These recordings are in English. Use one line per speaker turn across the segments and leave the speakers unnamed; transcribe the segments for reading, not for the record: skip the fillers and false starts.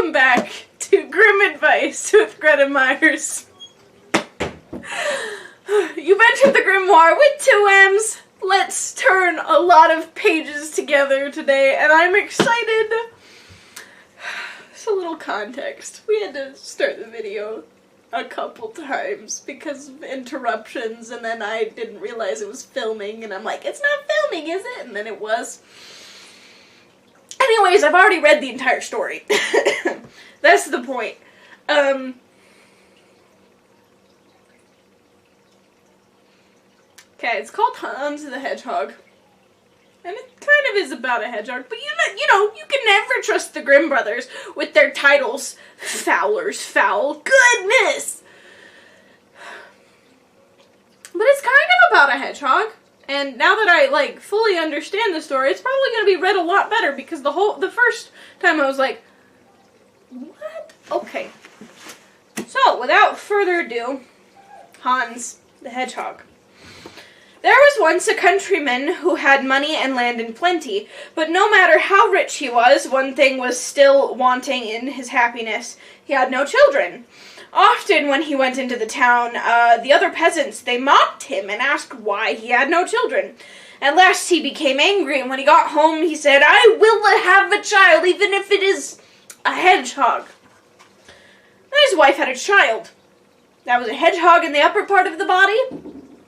Welcome back to Grim Advice with Gretta Myers. You've entered the grimoire with 2 M's. Let's turn a lot of pages together today, and I'm excited. Just a little context. We had to start the video a couple times because of interruptions, and then I didn't realize it was filming, and I'm like, it's not filming, is it? And then it was. Anyways, I've already read the entire story. That's the point. Okay, it's called Hans the Hedgehog. And it kind of is about a hedgehog, but you know, you can never trust the Grimm brothers with their titles. Fowler's foul. Goodness! But it's kind of about a hedgehog. And now that I, fully understand the story, it's probably going to be read a lot better, because the first time I was like, what? Okay. So, without further ado, Hans the Hedgehog. There was once a countryman who had money and land in plenty, but no matter how rich he was, one thing was still wanting in his happiness. He had no children. Often when he went into the town, the other peasants, they mocked him and asked why he had no children. At last he became angry, and when he got home he said, "I will have a child, even if it is a hedgehog." Then his wife had a child. That was a hedgehog in the upper part of the body,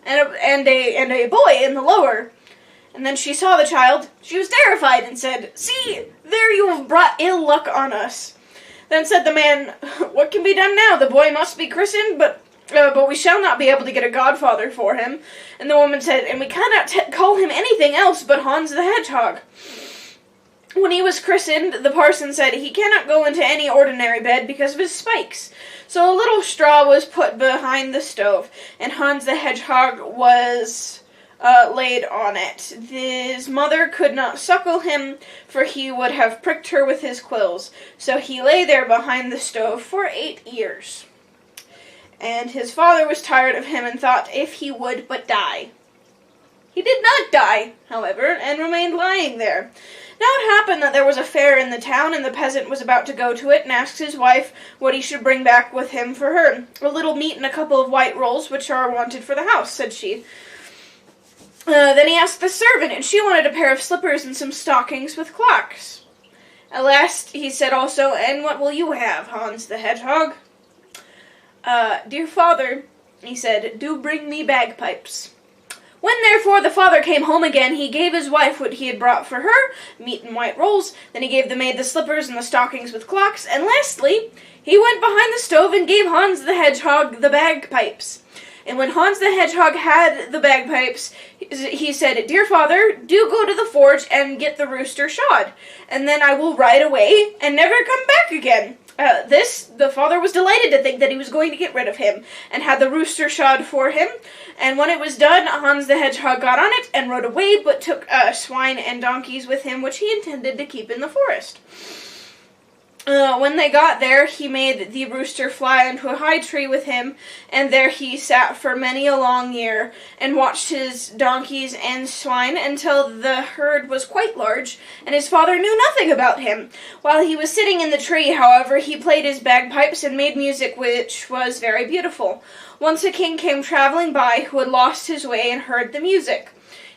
and a boy in the lower. And then she saw the child. She was terrified and said, "See, there you have brought ill luck on us." Then said the man, "What can be done now? The boy must be christened, but we shall not be able to get a godfather for him." And the woman said, "And we cannot call him anything else but Hans the Hedgehog." When he was christened, the parson said he cannot go into any ordinary bed because of his spikes. So a little straw was put behind the stove, and Hans the Hedgehog was laid on it. His mother could not suckle him, for he would have pricked her with his quills. So he lay there behind the stove for 8 years. And his father was tired of him and thought if he would but die. He did not die, however, and remained lying there. Now it happened that there was a fair in the town, and the peasant was about to go to it, and asked his wife what he should bring back with him for her. "A little meat and a couple of white rolls, which are wanted for the house," said she. Then he asked the servant, and she wanted a pair of slippers and some stockings with clocks. At last he said also, "And what will you have, Hans the Hedgehog?" "Dear father," he said, "do bring me bagpipes." When, therefore, the father came home again, he gave his wife what he had brought for her, meat and white rolls. Then he gave the maid the slippers and the stockings with clocks. And lastly, he went behind the stove and gave Hans the Hedgehog the bagpipes. And when Hans the Hedgehog had the bagpipes, he said, "Dear father, do go to the forge and get the rooster shod, and then I will ride away and never come back again." The father was delighted to think that he was going to get rid of him, and had the rooster shod for him. And when it was done, Hans the Hedgehog got on it and rode away, but took swine and donkeys with him, which he intended to keep in the forest. When they got there, he made the rooster fly into a high tree with him, and there he sat for many a long year, and watched his donkeys and swine until the herd was quite large, and his father knew nothing about him. While he was sitting in the tree, however, he played his bagpipes and made music which was very beautiful. Once a king came traveling by who had lost his way and heard the music.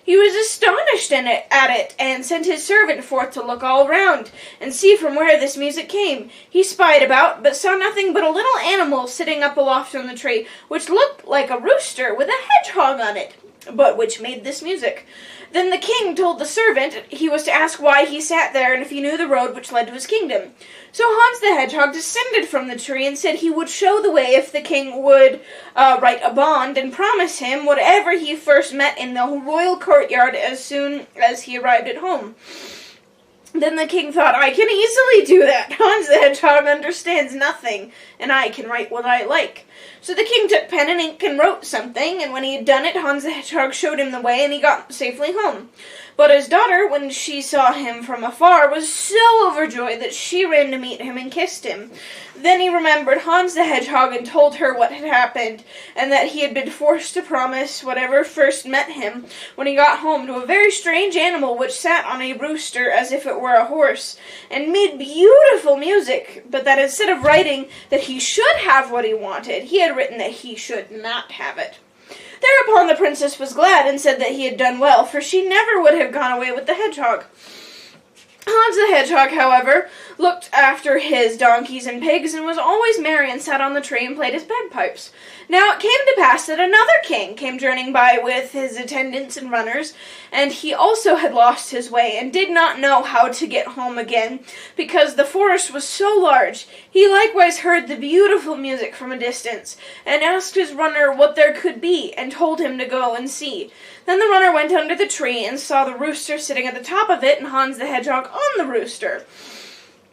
He was astonished at it, and sent his servant forth to look all round, and see from where this music came. He spied about, but saw nothing but a little animal sitting up aloft on the tree, which looked like a rooster with a hedgehog on it, but which made this music. Then the king told the servant he was to ask why he sat there, and if he knew the road which led to his kingdom. So Hans the Hedgehog descended from the tree and said he would show the way if the king would write a bond and promise him whatever he first met in the royal courtyard as soon as he arrived at home. Then the king thought, "I can easily do that. Hans the Hedgehog understands nothing, and I can write what I like." So the king took pen and ink and wrote something, and when he had done it, Hans the Hedgehog showed him the way, and he got safely home. But his daughter, when she saw him from afar, was so overjoyed that she ran to meet him and kissed him. Then he remembered Hans the Hedgehog and told her what had happened, and that he had been forced to promise whatever first met him when he got home to a very strange animal which sat on a rooster as if it were a horse, and made beautiful music, but that instead of writing that he should have what he wanted, he had written that he should not have it. Thereupon the princess was glad and said that he had done well, for she never would have gone away with the hedgehog. Hans the Hedgehog, however, looked after his donkeys and pigs, and was always merry and sat on the tree and played his bagpipes. Now it came to pass that another king came journeying by with his attendants and runners, and he also had lost his way, and did not know how to get home again, because the forest was so large. He likewise heard the beautiful music from a distance, and asked his runner what there could be, and told him to go and see. Then the runner went under the tree, and saw the rooster sitting at the top of it, and Hans the Hedgehog on the rooster.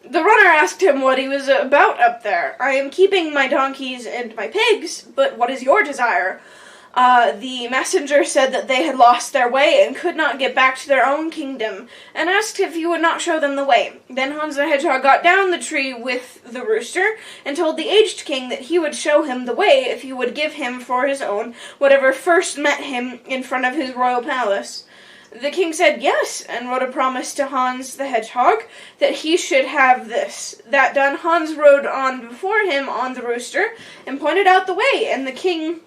The runner asked him what he was about up there. "I am keeping my donkeys and my pigs, but what is your desire?" The messenger said that they had lost their way and could not get back to their own kingdom, and asked if he would not show them the way. Then Hans the Hedgehog got down the tree with the rooster, and told the aged king that he would show him the way if he would give him for his own whatever first met him in front of his royal palace. The king said yes, and wrote a promise to Hans the Hedgehog that he should have this. That done, Hans rode on before him on the rooster, and pointed out the way, and the king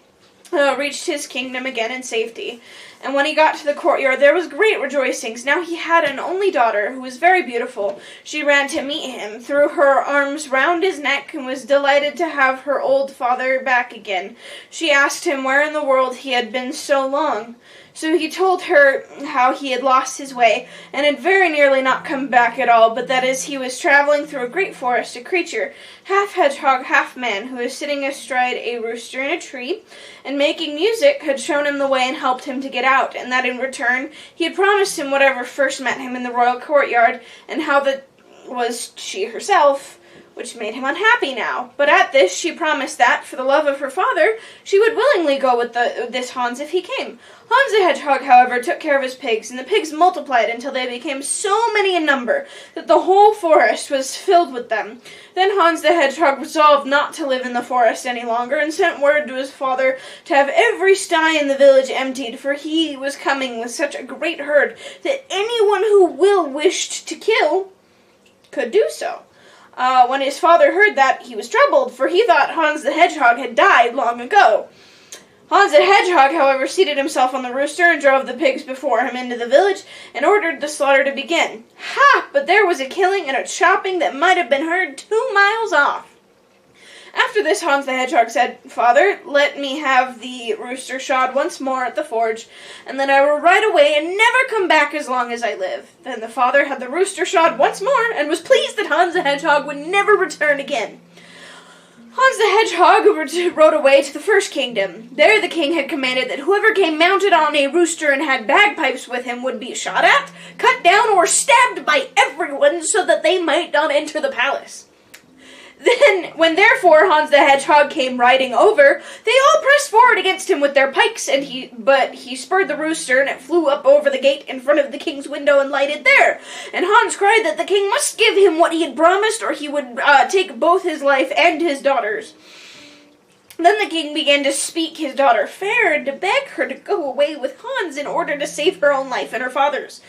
reached his kingdom again in safety. And when he got to the courtyard, there was great rejoicings. Now he had an only daughter, who was very beautiful. She ran to meet him, threw her arms round his neck, and was delighted to have her old father back again. She asked him where in the world he had been so long. So he told her how he had lost his way, and had very nearly not come back at all, but that as he was traveling through a great forest, a creature, half hedgehog, half man, who was sitting astride a rooster in a tree, and making music, had shown him the way and helped him to get out, and that in return he had promised him whatever first met him in the royal courtyard, and how that was she herself, which made him unhappy now. But at this she promised that, for the love of her father, she would willingly go with this Hans if he came. Hans the Hedgehog, however, took care of his pigs, and the pigs multiplied until they became so many in number that the whole forest was filled with them. Then Hans the Hedgehog resolved not to live in the forest any longer, and sent word to his father to have every sty in the village emptied, for he was coming with such a great herd that anyone who wished to kill could do so. When his father heard that, he was troubled, for he thought Hans the Hedgehog had died long ago. Hans the Hedgehog, however, seated himself on the rooster and drove the pigs before him into the village, and ordered the slaughter to begin. Ha! But there was a killing and a chopping that might have been heard 2 miles off. After this, Hans the Hedgehog said, "Father, let me have the rooster shod once more at the forge, and then I will ride away and never come back as long as I live." Then the father had the rooster shod once more, and was pleased that Hans the Hedgehog would never return again. Hans the Hedgehog rode away to the first kingdom. There the king had commanded that whoever came mounted on a rooster and had bagpipes with him would be shot at, cut down, or stabbed by everyone, so that they might not enter the palace. Then, when therefore Hans the Hedgehog came riding over, they all pressed forward against him with their pikes, but he spurred the rooster, and it flew up over the gate in front of the king's window and lighted there. And Hans cried that the king must give him what he had promised, or he would take both his life and his daughter's. Then the king began to speak his daughter fair, and to beg her to go away with Hans in order to save her own life and her father's.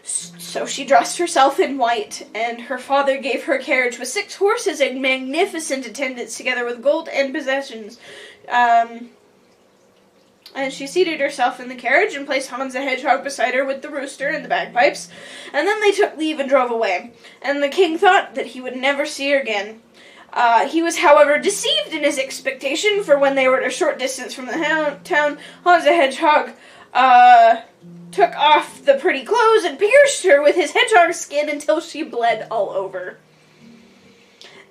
So she dressed herself in white, and her father gave her a carriage with 6 horses and magnificent attendants, together with gold and possessions. And she seated herself in the carriage and placed Hans the Hedgehog beside her with the rooster and the bagpipes, and then they took leave and drove away. And the king thought that he would never see her again. He was, however, deceived in his expectation, for when they were at a short distance from the town, Hans the Hedgehog took off the pretty clothes and pierced her with his hedgehog skin until she bled all over.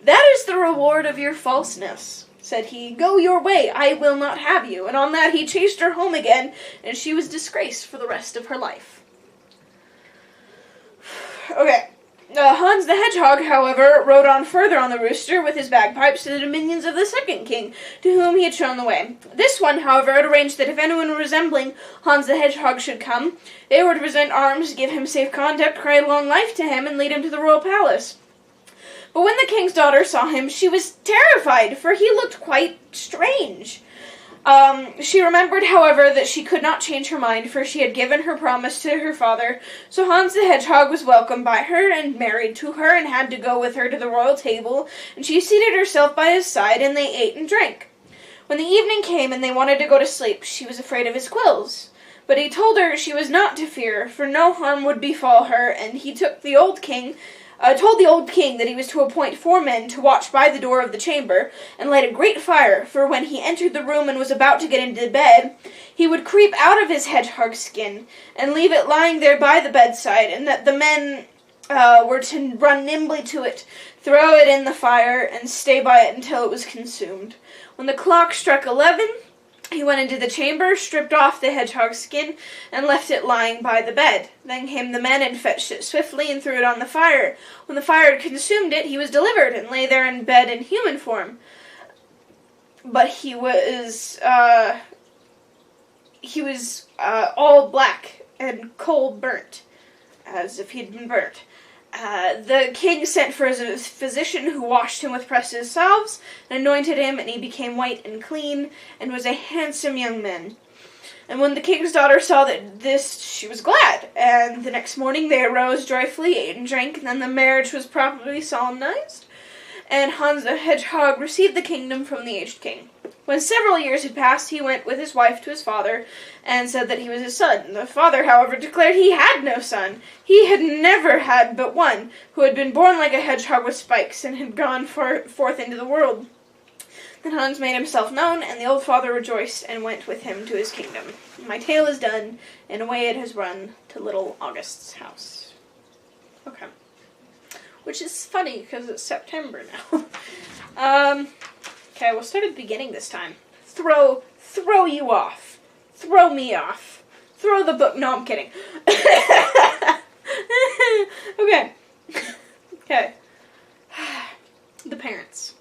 "That is the reward of your falseness," said he. "Go your way, I will not have you." And on that he chased her home again, and she was disgraced for the rest of her life. Okay, Hans the Hedgehog, however, rode on further on the rooster with his bagpipes to the dominions of the second king, to whom he had shown the way. This one, however, had arranged that if anyone resembling Hans the Hedgehog should come, they were to present arms, give him safe conduct, cry long life to him, and lead him to the royal palace. But when the king's daughter saw him, she was terrified, for he looked quite strange. She remembered, however, that she could not change her mind, for she had given her promise to her father. So Hans the Hedgehog was welcomed by her and married to her and had to go with her to the royal table, and she seated herself by his side, and they ate and drank. When the evening came and they wanted to go to sleep, she was afraid of his quills. But he told her she was not to fear, for no harm would befall her, and he told the old king that he was to appoint 4 men to watch by the door of the chamber, and light a great fire, for when he entered the room and was about to get into bed, he would creep out of his hedgehog skin, and leave it lying there by the bedside, and that the men were to run nimbly to it, throw it in the fire, and stay by it until it was consumed. When the clock struck 11, he went into the chamber, stripped off the hedgehog's skin, and left it lying by the bed. Then came the men and fetched it swiftly and threw it on the fire. When the fire had consumed it, he was delivered, and lay there in bed in human form. But he was all black and coal burnt, as if he'd been burnt. The king sent for his physician, who washed him with precious salves, and anointed him, and he became white and clean, and was a handsome young man. And when the king's daughter saw this, she was glad, and the next morning they arose joyfully, ate and drank, and then the marriage was properly solemnized, and Hans the Hedgehog received the kingdom from the aged king. When several years had passed, he went with his wife to his father, and said that he was his son. The father, however, declared he had no son. He had never had but one, who had been born like a hedgehog with spikes, and had gone forth into the world. Then Hans made himself known, and the old father rejoiced, and went with him to his kingdom. My tale is done, and away it has run to little August's house. Okay. Which is funny, because it's September now. Okay, we'll start at the beginning this time. Throw you off. Throw me off. Throw the book. No, I'm kidding. Okay. Okay. The parents.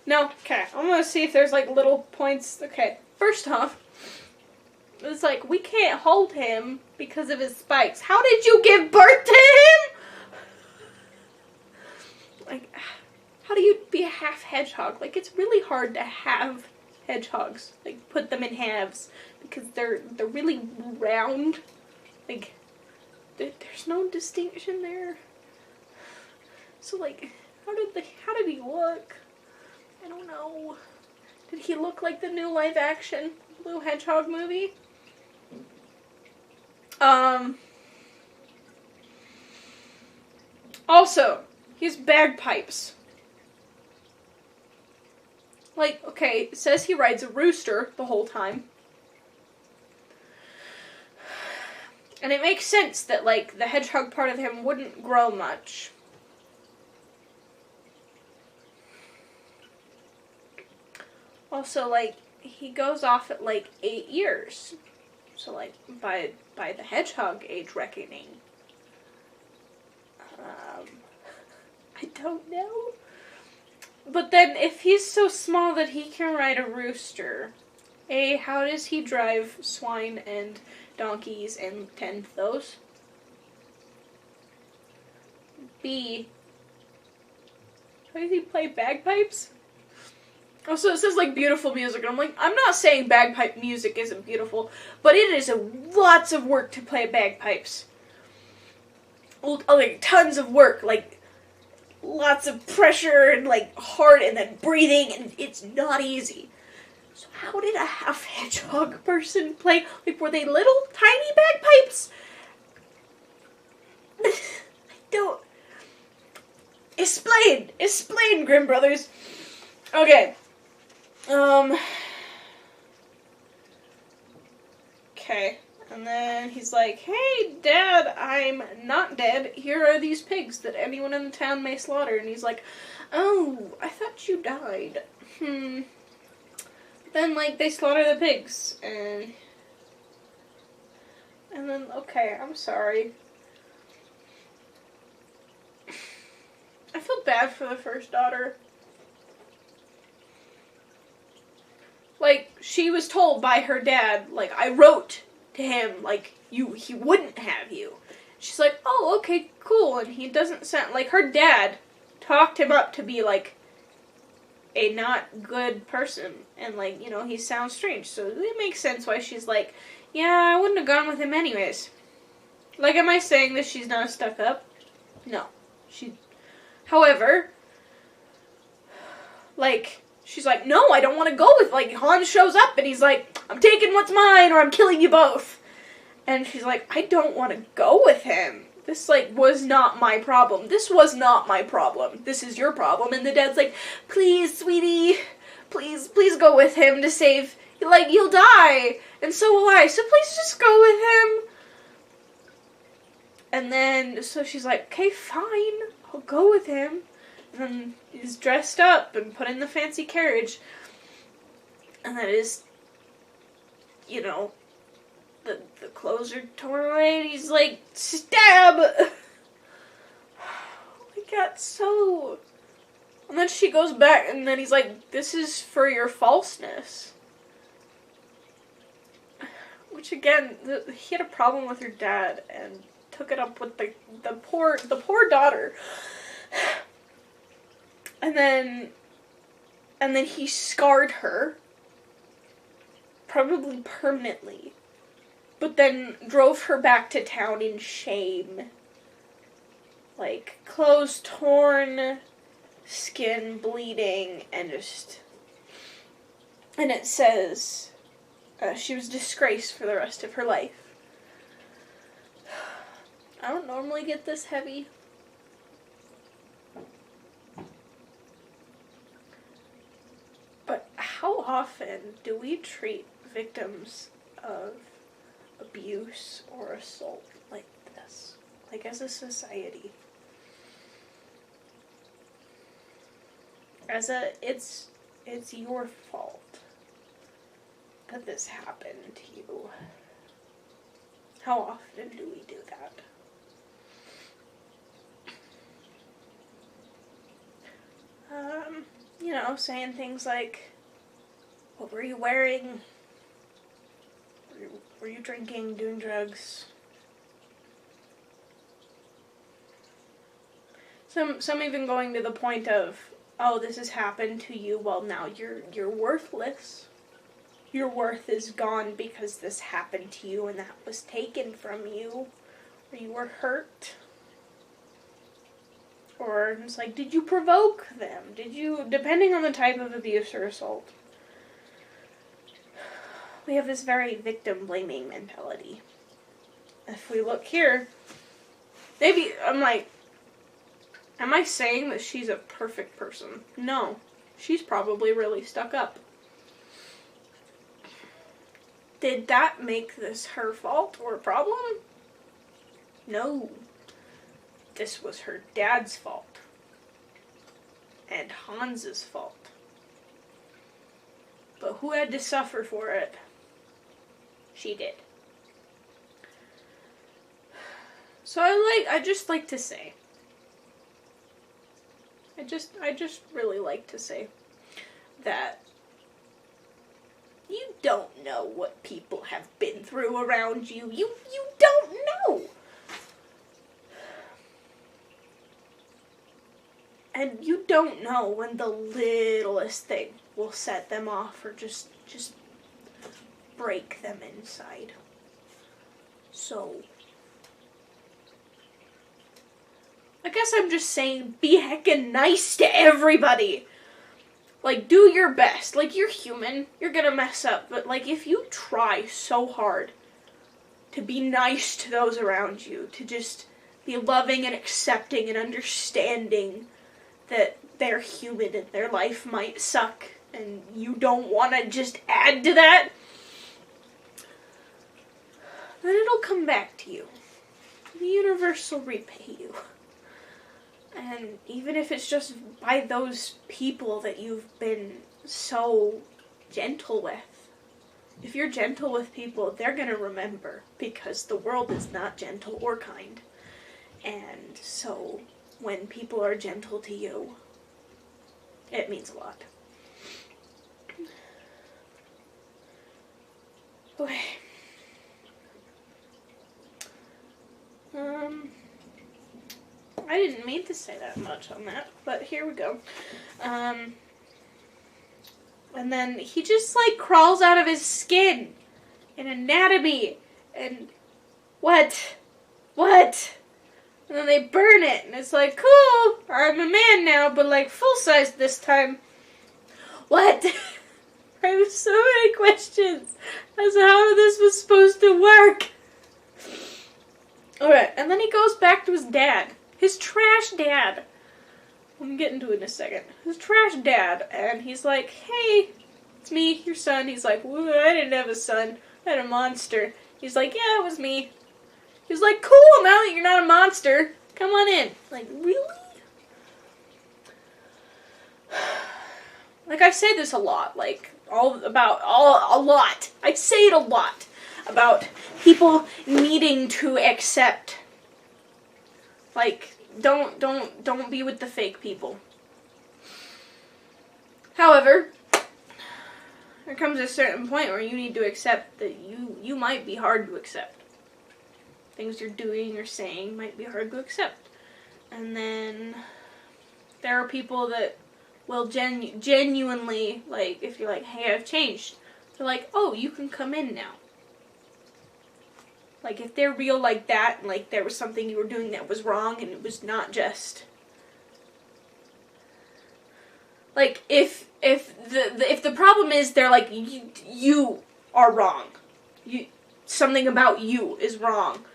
No, okay. I'm gonna see if there's, like, little points. Okay, first off, it's like, we can't hold him because of his spikes. How did you give birth to him? Like, how do you be a half hedgehog? Like, it's really hard to have hedgehogs. Like, put them in halves because they're really round. Like, there's no distinction there. So, like, how did he look? I don't know. Did he look like the new live action Blue Hedgehog movie? Also, he has bagpipes. Like, okay, it says he rides a rooster the whole time. And it makes sense that, like, the hedgehog part of him wouldn't grow much. Also, like, he goes off at, like, 8 years. So, like, by the hedgehog age reckoning. I don't know. But then, if he's so small that he can ride a rooster, A, how does he drive swine and donkeys and tend those? B, how does he play bagpipes? Also, it says, like, beautiful music, and I'm like, I'm not saying bagpipe music isn't beautiful, but it is lots of work to play bagpipes. Like, tons of work, like, lots of pressure, and, like, hard, and then breathing, and it's not easy. So how did a half-hedgehog person play? Like, were they little, tiny bagpipes? I don't... Explain, Grimm Brothers. Okay. Okay. And then he's like, hey, Dad, I'm not dead. Here are these pigs that anyone in the town may slaughter. And he's like, oh, I thought you died. Then, like, they slaughter the pigs. And then, okay, I'm sorry. I feel bad for the first daughter. Like, she was told by her dad, like, I wrote to him, like, he wouldn't have you. She's like, oh, okay, cool, and he doesn't sound, like, her dad talked him up to be, like, a not good person, and, like, you know, he sounds strange, so it makes sense why she's like, yeah, I wouldn't have gone with him anyways. Like, am I saying that she's not stuck up? No. However, like, she's like, no, I don't want to go with, like, Hans shows up, and he's like, I'm taking what's mine, or I'm killing you both. And she's like, I don't want to go with him. This, like, was not my problem. This was not my problem. This is your problem. And the dad's like, please, sweetie, please go with him to save, like, you'll die. And so will I. So please just go with him. And then, so she's like, okay, fine. I'll go with him. And then he's dressed up and put in the fancy carriage. And then his, you know, the clothes are torn away, and he's like, stab! I got so... And then she goes back, and then he's like, this is for your falseness. Which, again, he had a problem with her dad, and took it up with the poor daughter. And then he scarred her. Probably permanently. But then drove her back to town in shame. Like, clothes torn, skin bleeding, and just... And it says she was disgraced for the rest of her life. I don't normally get this heavy. But how often do we treat victims of abuse or assault like this? Like, as a society. It's your fault that this happened to you. How often do we do that? You know, saying things like, what were you wearing? Were you drinking, doing drugs? Some even going to the point of, oh, this has happened to you, well, now you're worthless. Your worth is gone because this happened to you and that was taken from you, or you were hurt. Or it's like, did you provoke them? Did you, depending on the type of abuse or assault. We have this very victim-blaming mentality. If we look here, maybe, I'm like, am I saying that she's a perfect person? No. She's probably really stuck up. Did that make this her fault or problem? No. This was her dad's fault. And Hans's fault. But who had to suffer for it? She did. So I just like to say. I just really like to say that you don't know what people have been through around you. You don't know. And you don't know when the littlest thing will set them off or just break them inside. So, I guess I'm just saying, be heckin' nice to everybody. Like, do your best. Like, you're human. You're gonna mess up. But, like, if you try so hard to be nice to those around you, to just be loving and accepting and understanding that they're human and their life might suck, and you don't want to just add to that, then it'll come back to you. The universe will repay you. And even if it's just by those people that you've been so gentle with, if you're gentle with people, they're going to remember, because the world is not gentle or kind. And so when people are gentle to you. It means a lot. Okay. I didn't mean to say that much on that, but here we go. And then he just, like, crawls out of his skin in anatomy, and what? And then they burn it, and it's like, cool, I'm a man now, but, like, full size this time. What? I have so many questions as to how this was supposed to work. Alright, and then he goes back to his dad. His trash dad. I'm getting to it in a second. His trash dad. And he's like, hey, it's me, your son. He's like, well, I didn't have a son. I had a monster. He's like, yeah, it was me. He's like, cool, now that you're not a monster, come on in. Like, really? Like, I say this a lot. Like, a lot. I say it a lot. About people needing to accept. Like, don't be with the fake people. However, there comes a certain point where you need to accept that you might be hard to accept. Things you're doing or saying might be hard to accept. And then there are people that will genuinely, like, if you're like, hey, I've changed, they're like, oh, you can come in now. Like, if they're real like that, and, like, there was something you were doing that was wrong, and it was not just... Like, if the problem is they're like, you are wrong. Something about you is wrong.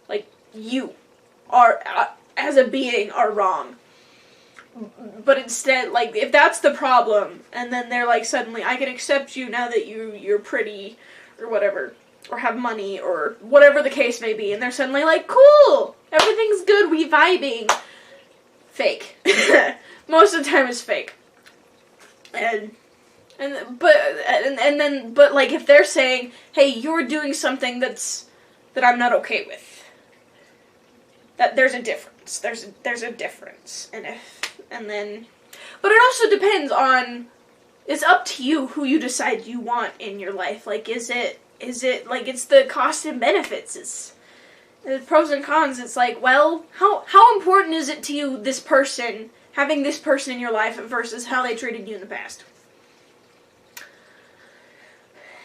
Like, you are, as a being, are wrong. But instead, like, if that's the problem, and then they're like, suddenly, I can accept you now that you're pretty, or whatever, or have money, or whatever the case may be, and they're suddenly like, cool, everything's good, we vibing. Fake. Most of the time it's fake. But like, if they're saying, hey, you're doing something that I'm not okay with, that there's a difference. There's a difference. But it also depends on, it's up to you who you decide you want in your life. Like, is it like, it's the cost and benefits. It's the pros and cons. It's like, well, how important is it to you, this person, having this person in your life versus how they treated you in the past?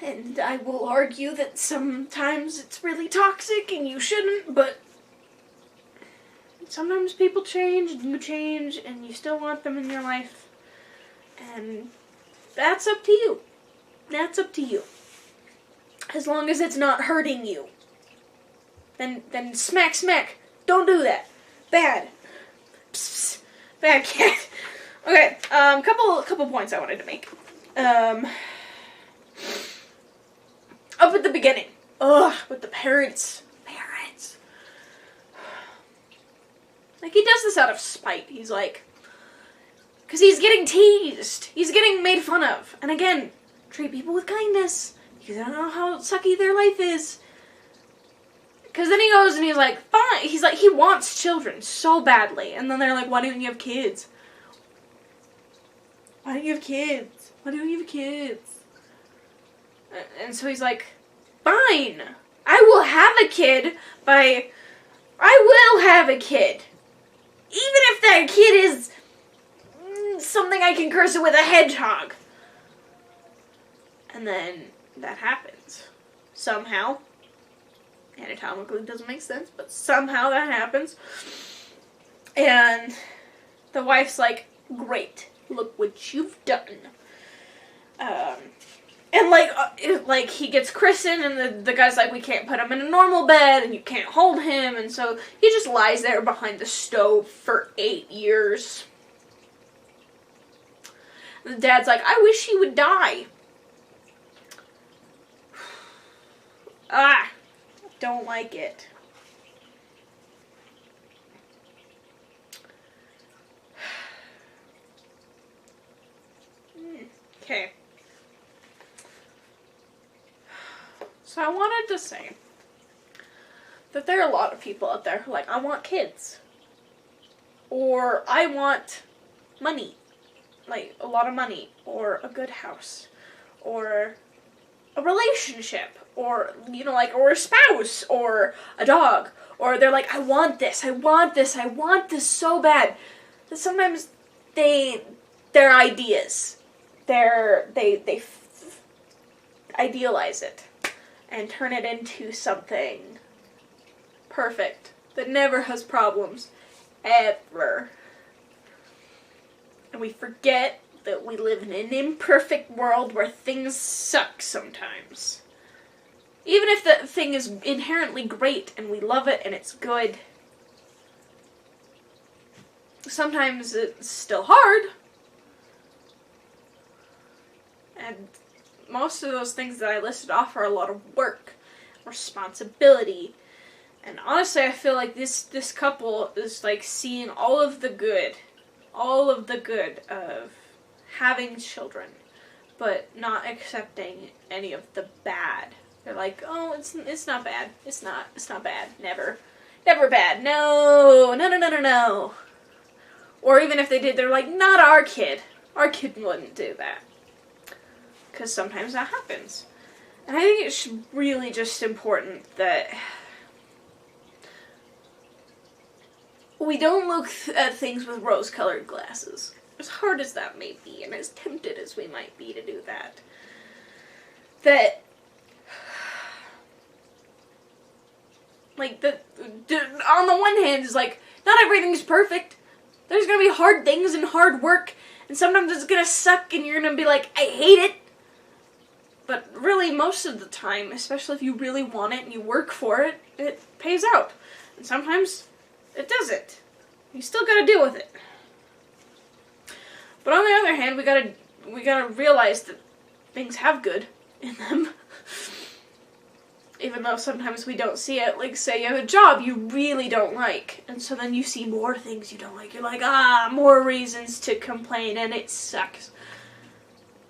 And I will argue that sometimes it's really toxic and you shouldn't, but sometimes people change and you still want them in your life. And that's up to you. That's up to you. As long as it's not hurting you. Then smack. Don't do that. Bad. Psst. Bad cat. Okay, couple points I wanted to make. Up at the beginning. With the parents. Like, he does this out of spite. He's like, because he's getting teased. He's getting made fun of. And again, treat people with kindness. Because I don't know how sucky their life is. Because then he goes and he's like, fine. He's like, he wants children so badly. And then they're like, why don't you have kids? Why don't you have kids? Why don't you have kids? And so he's like, fine. I will have a kid Even if that kid is something I can curse it with, a hedgehog. And then that happens. Somehow. Anatomically it doesn't make sense, but somehow that happens. And the wife's like, great, look what you've done. And like he gets christened, and the guy's like, we can't put him in a normal bed, and you can't hold him, and so he just lies there behind the stove for 8 years. And the dad's like, I wish he would die. Don't like it. Okay. So I wanted to say that there are a lot of people out there who are like, I want kids. Or I want money, like a lot of money, or a good house, or a relationship, or, you know, like, or a spouse, or a dog, or they're like, I want this, I want this, I want this so bad. That sometimes their ideas, they idealize it and turn it into something perfect that never has problems, ever. And we forget that we live in an imperfect world where things suck sometimes. Even if the thing is inherently great and we love it and it's good, sometimes it's still hard. And most of those things that I listed off are a lot of work, responsibility. And honestly, I feel like this couple is like seeing all of the good of having children, but not accepting any of the bad. They're like, oh, it's not bad. It's not bad. Never bad. No. Or even if they did, they're like, not our kid. Our kid wouldn't do that. Because sometimes that happens. And I think it's really just important that we don't look at things with rose-colored glasses. As hard as that may be, and as tempted as we might be to do that. That, like, on the one hand, is like, not everything's perfect. There's gonna be hard things and hard work, and sometimes it's gonna suck, and you're gonna be like, I hate it. But really, most of the time, especially if you really want it and you work for it, it pays out. And sometimes it doesn't. You still gotta deal with it. But on the other hand, we gotta realize that things have good in them. Even though sometimes we don't see it. Like, say you have a job you really don't like, and so then you see more things you don't like. You're like, more reasons to complain, and it sucks.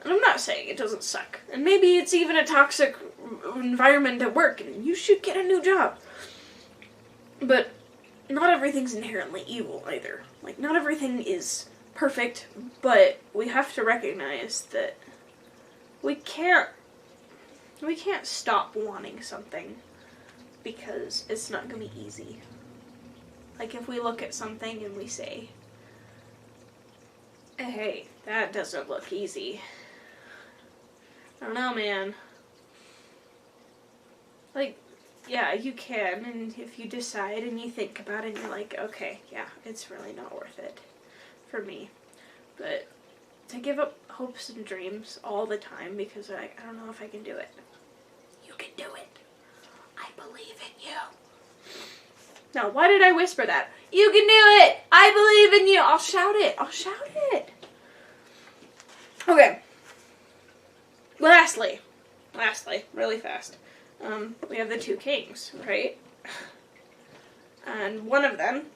And I'm not saying it doesn't suck. And maybe it's even a toxic environment at work, and you should get a new job. But not everything's inherently evil, either. Like, not everything is perfect, but we have to recognize that we can't stop wanting something because it's not going to be easy. Like, if we look at something and we say, hey, that doesn't look easy. I don't know, man. Like, yeah, you can, and if you decide and you think about it and you're like, okay, yeah, it's really not worth it for me. But to give up hopes and dreams all the time because I don't know if I can do it. You can do it. I believe in you. Now, why did I whisper that? You can do it! I believe in you! I'll shout it! Okay. Lastly, really fast, we have the two kings, right? And one of them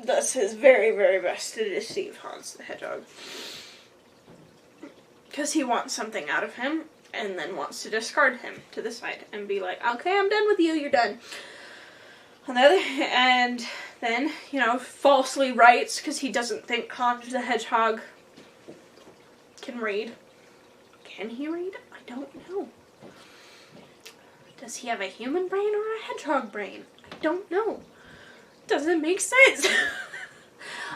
does his very, very best to deceive Hans the Hedgehog. Because he wants something out of him, and then wants to discard him to the side, and be like, okay, I'm done with you, you're done. And then, falsely writes, because he doesn't think Hans the Hedgehog can read. Can he read? I don't know. Does he have a human brain or a hedgehog brain? I don't know. Doesn't make sense.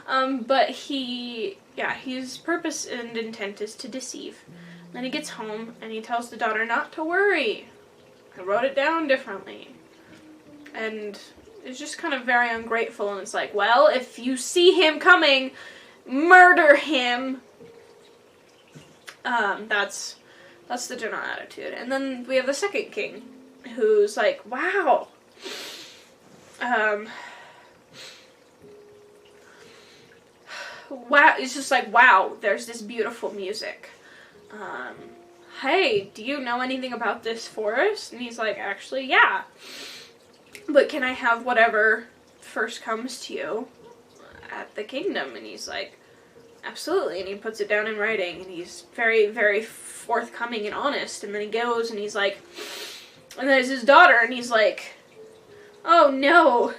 But his purpose and intent is to deceive. Then he gets home and he tells the daughter not to worry. I wrote it down differently. And it's just kind of very ungrateful, and it's like, well, if you see him coming, murder him. That's the general attitude. And then we have the second king, who's like, wow. Wow, it's just like, wow, there's this beautiful music. Hey, do you know anything about this forest? And he's like, actually, yeah. But can I have whatever first comes to you at the kingdom? And he's like, absolutely. And he puts it down in writing, and he's very, very forthcoming and honest. And then he goes, and he's like, and there's his daughter, and he's like, oh no.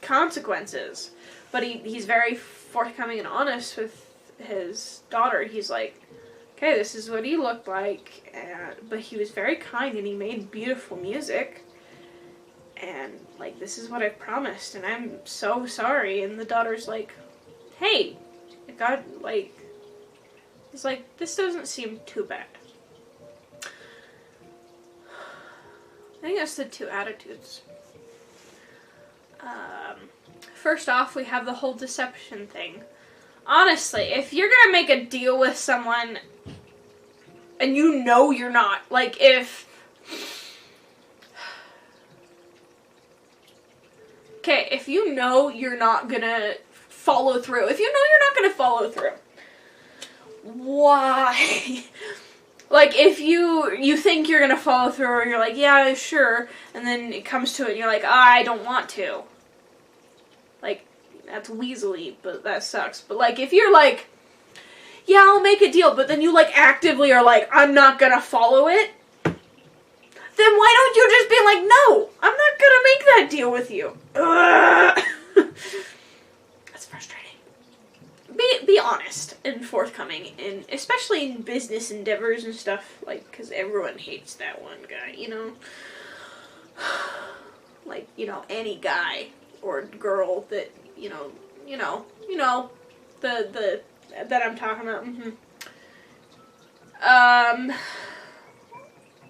consequences. But he's very forthcoming and honest with his daughter. He's like, okay, this is what he looked like, but he was very kind and he made beautiful music. And, like, this is what I promised, and I'm so sorry. And the daughter's like, hey, God, like, it's like, this doesn't seem too bad. I think that's the two attitudes. First off, we have the whole deception thing. Honestly, if you're gonna make a deal with someone and you know you're not, like, if you know you're not gonna follow through, why? Like, if you think you're gonna follow through, or you're like, yeah, sure, and then it comes to it and you're like, I don't want to. Like, that's weaselly, but that sucks. But, like, if you're like, yeah, I'll make a deal, but then you, like, actively are like, I'm not gonna follow it, then why don't you just be like, no, I'm not gonna make that deal with you. That's frustrating. Be honest and forthcoming, and especially in business endeavors and stuff, like, because everyone hates that one guy, you know? Like, you know, any guy or girl that, you know, that I'm talking about.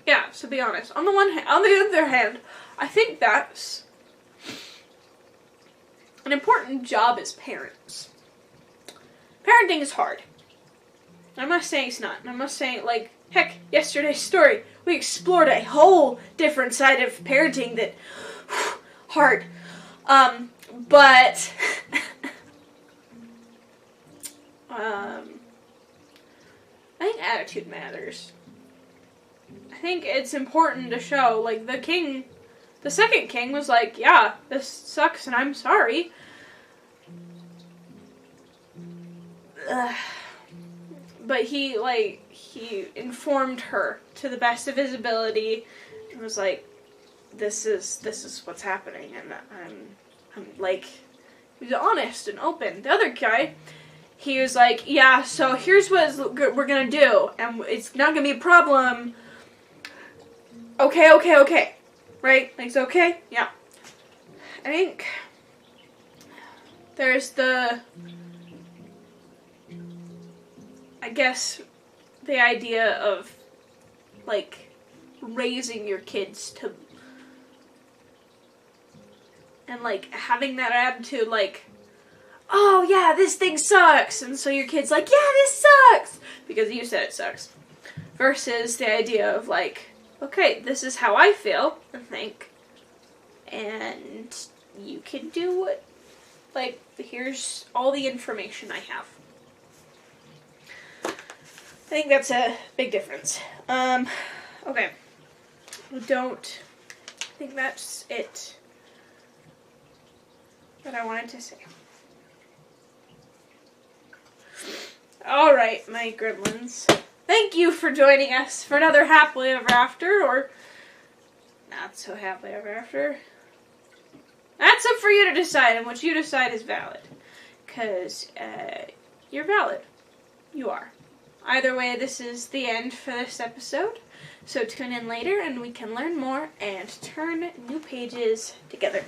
Yeah, so be honest. On the other hand, I think that's an important job as parents. Parenting is hard. I'm not saying it's not. I'm not saying, like, heck, yesterday's story, we explored a whole different side of parenting that, hard. But, I think attitude matters. I think it's important to show, like, the second king was like, yeah, this sucks and I'm sorry. But he informed her to the best of his ability and was like, this is what's happening, and I'm like, he was honest and open. The other guy, he was like, yeah, so here's what we're gonna do, and it's not gonna be a problem. Okay. Right? Like, it's okay? Yeah. I think there's the idea of, like, raising your kids to, and, like, having that attitude, like, oh, yeah, this thing sucks, and so your kid's like, yeah, this sucks, because you said it sucks, versus the idea of, like, okay, this is how I feel and think, and you can do what, like, here's all the information I have. I think that's a big difference. Okay. I think that's it that I wanted to say. Alright, my gremlins. Thank you for joining us for another Happily Ever After, or not so Happily Ever After. That's up for you to decide, and what you decide is valid. Because, you're valid. You are. Either way, this is the end for this episode. So tune in later and we can learn more and turn new pages together.